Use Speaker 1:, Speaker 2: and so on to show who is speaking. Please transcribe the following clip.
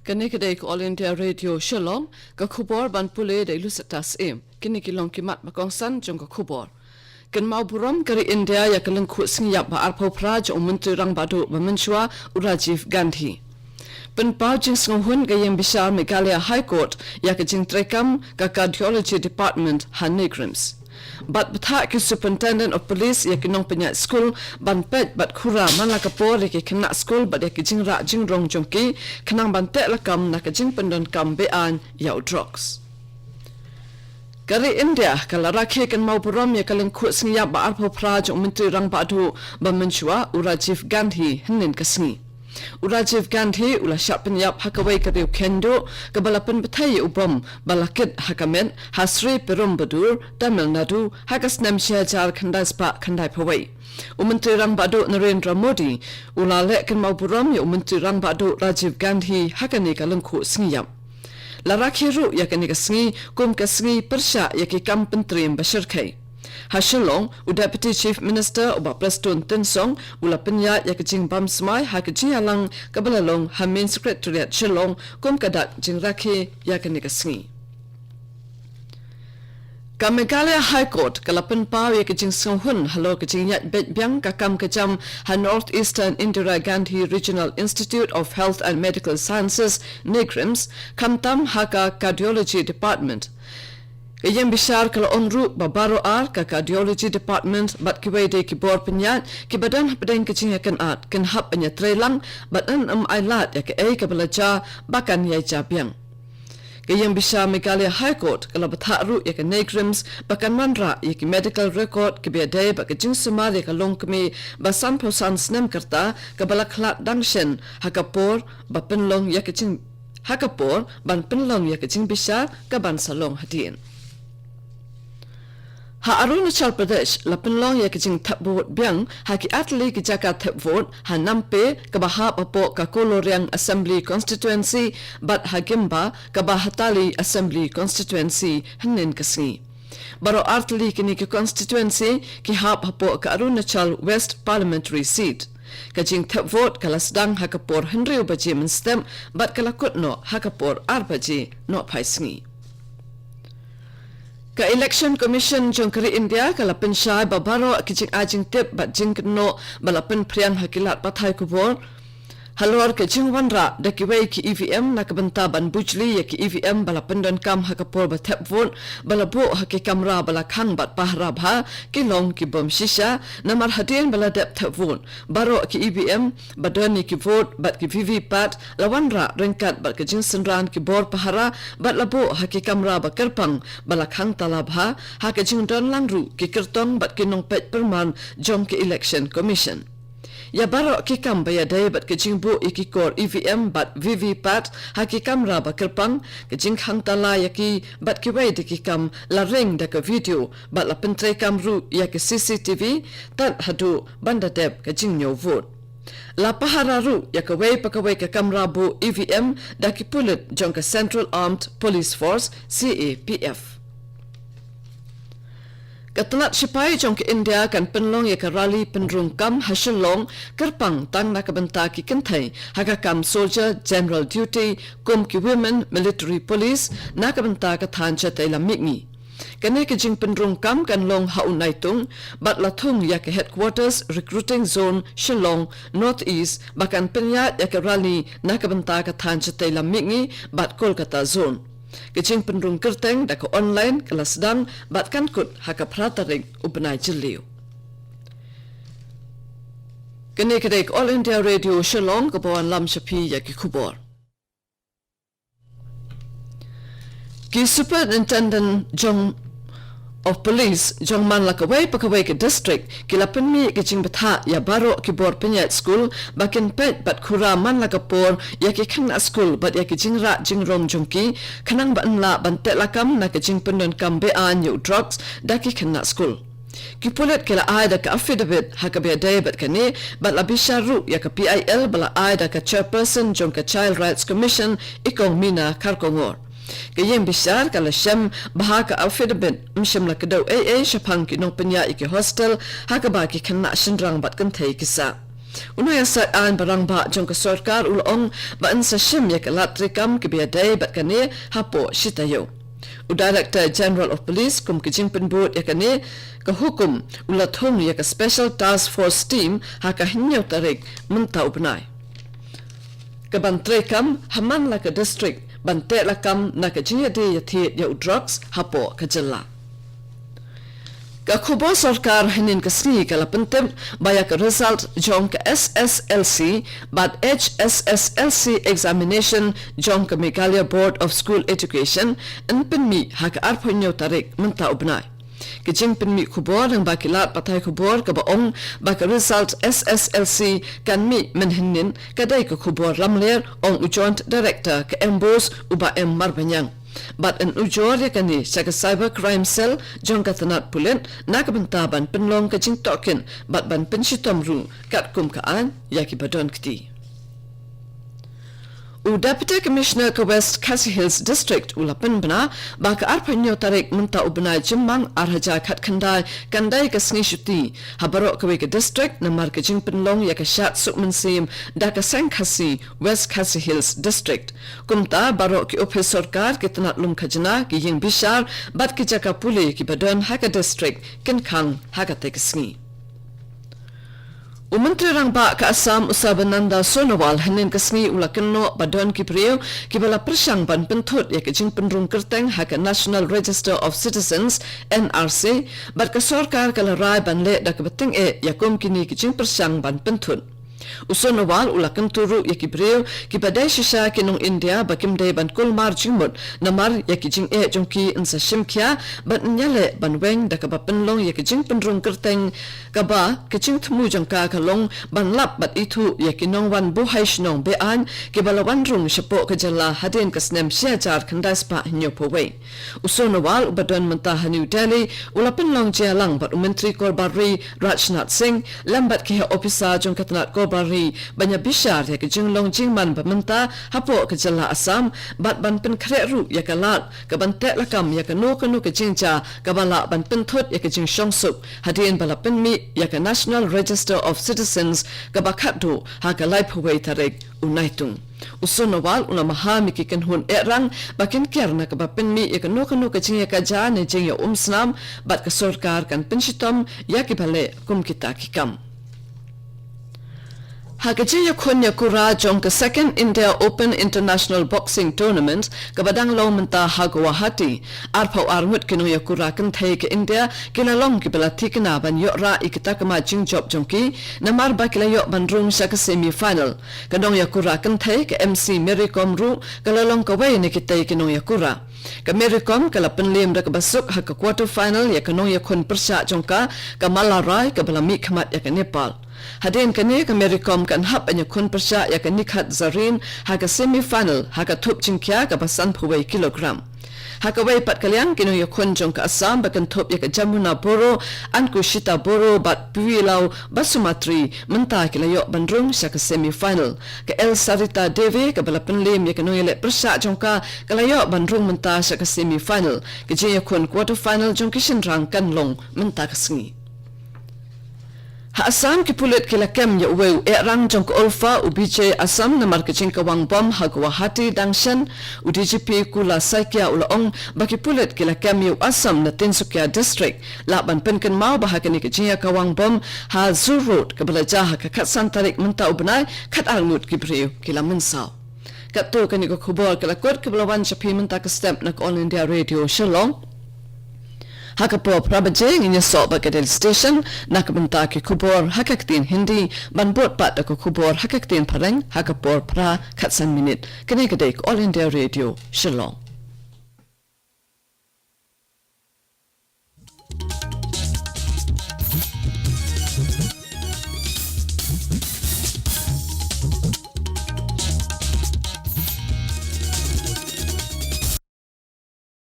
Speaker 1: Kani kedai ko All India Radio Shalom ka khubor ban pule dai lu satas em kini kilong kimat makongsan jong ka khubor kan mau buram kari India ya kalang khu singya ba arpho praj menteri rang badu Mamanshwa Rajiv Gandhi pen pau jing sngohun ga yem bishar Meghalaya High Court ya ka jing trekam ka cardiology department Hanegrims but bathak ki superintendent of police ya kinong penya school ban pet bat khura manla kapor ki kena school bat ya ki jingra jingrong jongki kenang ban te lakam na ka jing pendon kam be an ya drugs kari India kala rakhe kan mau puram ya kaling khu singya ba arpho praj menteri rang badu Mamanshwa Rajiv Gandhi hinin kasngi Rajiv Gandhi ula syapanyap hakawai kariu kendo kabalapan batai ubam balakit hakamen hasri Perumbudur Tamil Nadu hakas namsya jar khandai spa khandai phawai Menteri Rang Badu Narendra Modi ula lekkan mau buram ya Menteri Rang Badu Rajiv Gandhi hakani kalengku singiyam larakhiru yakani kasngi kum kasngi persya yaki kam pentrim bashirkai Hashalong, Deputy Chief Minister Oba Preston Tensong, Ula Penya Yakajing Bam Smai, Hakaji Alang, Kabalalong, Hamin Secretariat Shillong, Kum Kadak Jingraki Yakanikasngi. Ka Meghalaya High Court, Kalapan Pau Yakajing Songhun, Halo Kajing Yat Bet Biang, Kakam Kajam, Ha Northeastern Indira Gandhi Regional Institute of Health and Medical Sciences, Negrims, Kamtam Haka Cardiology Department. Kayang bishar kalau onru babaro ar ka cardiology department bat kiwede ki bor penyat ki badan pedang kecing kan at kan hap anya trelang badan ailat ya ke ka belajar bakan ya jabiang kayang bishar Meghalaya High Court kalau batharu ya ke negrims bakan mandra ya ki medical record ki bedai ba kecing semar ya ka longkmi basan posan snem kerta ka balaklat dangshen hakapor ba penlong ya kecing hakapor ban penlong ya kecing bishar ka ban salong hadin Ha Arunachal Pradesh lapenlong ya kijing tap vote biang ha ki atli ki jaka tap vote ha nampe ka bahap apo ka Koloriang Assembly Constituency bat ha Gimba ka Bahatali Assembly Constituency hanin kasngi baro atli kini ki constituency ki hap apo ka Arunachal West Parliamentary Seat kajing tap vote kala sedang ha kapor Henry Ubaji menstem bat kala kutno ha kapor arbaji no paisngi Ka Election Commission jongkari India kala pensyai babaro kijing ajing tip bat jing keno balapen priang hakilat pathai kubor halor ke jing wanra da kiwei ki EVM na kabenta ban bujli ya ki EVM balapen don kam hakapor ba tap vote balabo haki kamera balakang bat pahra bha ki long ki bom shisha namar hadin baladap tap vote baro ki EVM badoni ki vote bat ki VVPAT lawanra rengkat bat ke jing senran ki bor pahara bat labo haki kamera ba kerpang balakang talabha ha ke jing don langru ki kertong bat ki nong pet perman jong ki Election Commission Ya baro ki kam baya dai bat kejing bu ikikor EVM bat VVPAT haki kamera ba kerpang kejing hang tala yaki bat ki wei ki kam la ring da ka video bat la pentre kamru ya ki CCTV tan hadu banda deb kejing nyo vote La pahararu ya ka wei pakawai ka kamera bu EVM da ki pulit jong ka Central Armed Police Force CAPF Katalat sipai jong ke India kan penlong ya ka rally penrung kam hasilong kerpang tang na kabenta ki kentai haga kam soldier general duty kum ki women military police na kabenta ka thancha taila mikni kane ke jing penrung kam kan long haunai tung bat lathung ya ke headquarters recruiting zone Shillong northeast bakan penyat ya ka rally na kabenta ka thancha taila mikni bat Kolkata zone Kecing penrung kerteng da ke online kelas sedang bat kan kut haka prataring ubenai jeliu. Kini kedek All India Radio Shillong ke bawah lam syapi ya ki kubor. Ki Superintendent of Police jong man lakawai pakawai ke district kila penmi kecing betha ya baro ki bor penyat school bakin pet bat khura man lakapor ya ki khana school bat ya ki jingra jingrong jongki khanang ban la ban te lakam na kecing pendon kam be an yu drugs da ki khana school ki pulit kila ai da ka affidavit hakabe day bat kani bat la bisharu ya ka PIL bala ai da ka chairperson jong ka Child Rights Commission ikong mina karkongor Kayang bishar kala syam bahaka affidavit msyam la kedau AA syapang ki nong penya iki hostel haka ba ki kena shindrang bat kentai kisa Unaya sa an barang ba jong ka sarkar ulong ba an sa shim yak latrikam ke biaday bat kane hapo shitayo. Director General of Police kum kijing penbut yakane ka hukum ulathong yak special task force team haka hinyaw tarik mentau benai. Ka bantrekam haman la ka district bante la kam na ka jinya de yathi ya drugs hapo ka jalla. Ka khubo sarkar hinin ka sni ka lapentem baya ka result jong ka SSLC but HSSLC examination jong ka Meghalaya Board of School Education an penmi haka arphonyo tarik mentau benai. Kijing penmi khubor ang bakilat patay khubor ka baong baka result SSLC kan mi menhinin kadai ka khubor lamler ong joint director ka embos uba marbanyang. But an ujor ya kani sa cyber crime cell jong katanat pulen nakabantaban penlong kajing token but ban penshitom ru kat kum kaan yaki badon kti. Deputy Commissioner ka West Khasi Hills District ulapan bana baka arpanyo tarik menta ubnai jimmang arhaja khat kandai ka sngi shuti habaro ka weka district na mar ka jing penlong ya ka shat sukman sim da ka sang khasi West Khasi Hills District kumta baro ki office sarkar ki tanat lum khajna ki ying bishar bat ki jaka puli ki badon haka district kin khang haka te ka sngi. Umantri rang ba ka Assam Usabananda Sonowal hanin kasngi ulakanno badon ki priyo ki bala persang ban penthut ya kajing penrung kerteng haka National Register of Citizens NRC bat ka sarkar kala rai ban le da ka bating ya kum kini kajing persang ban penthut. Usonowal ulakan turu ya ki priyo ki badai shisha kinong India bakim day ban kulmar jingmut namar ya ki jing jongki insa shimkya ban nyale ban weng da ka ba penlong ya ki jing penrung kerteng ka ba ka jing thmu jongka ka long ban lap bat itu ya ki nong wan buhai shnong be an ki bala wan rung shapo ka jalla hadin ka snem shiajar khandas pa hinyo powe. Usonowal ubadon mentah New Delhi ulapan long jalang bat Menteri Korbari Rajnath Singh lambat ki ofisa jong katnat Korbari banyak bishar ya ke jinglong jingman bamenta hapo ke jalla Assam bat ban pen kre ru ya ke lat ke ban tek lakam ya ke no ke jingja ke bala ban pen thot ya ke jing shongsuk hadien bala pen mi ya ke National Register of Citizens ke bakat do ha ke lai phwei tarik unaitung. Usonowal una mahami ki kan hun erang bakin kerna ke ba pen mi ya ke no ke jing ya ke ja ne jing ya snam bat ke sarkar kan penshitom ya ke bale kum kita kikam. Hakajiya Kunya Kura jong ka second India Open International Boxing Tournament kabadang law menta Guwahati arpau armut kinuya kura kan thai ke India kilalong ki belati kana ban yo ra ikita kama jingjob jongki namar ba kilayo ban room sa ka semi final kanong ya kura kan thai ke MC Mary Kom ru kalalong ka way ni kitai kinong ya kura ka Mary Kom kala penlim da ka basuk ha ka quarter final ya kanong ya kun persha jongka ka Malarai ka balami khamat ya ka Nepal. Hadin kani ka Mary Kom kan hap anya kun persya ya ka Nikhat Zarin haka semi final haka thup jingkya ka basan phuwei kilogram haka wei pat kalyang kinu ya kun jong ka Assam bakan thup ya ka Jamuna Boro an ku Shita Boro bat Piwilau Basumatri menta kilayo bandrung sa ka semi final ka El Sarita Devi ka balapan lim ya kanu yele persya jong ka kalayo bandrung menta sa ka semi final ka je ya kun quarter final jong kishin rang kan long menta ka sngi. Ha Assam ki pulit kila kem ya uweu rang jong Olfa ubije Assam na markaching kawang bom ha Guwahati dangshan UDGP kula saikya ulaong baki pulit kila kem ya Assam na Tinsukya district laban penken mau bahagani kajiya kawang bom ha Zurut kabalaja ha kakatsan tarik menta ubnai kat armut kibriu kila mensaw. Kato kani ko khubor kala kot kabalawan chapi menta ka stamp na All India Radio Shillong. Hakapo prabajeng inya so bagadel station nakabenta ki kubor hakaktin Hindi banbot pat ko kubor hakaktin pareng hakapor pra katsan minute kani kadek All India Radio Shillong.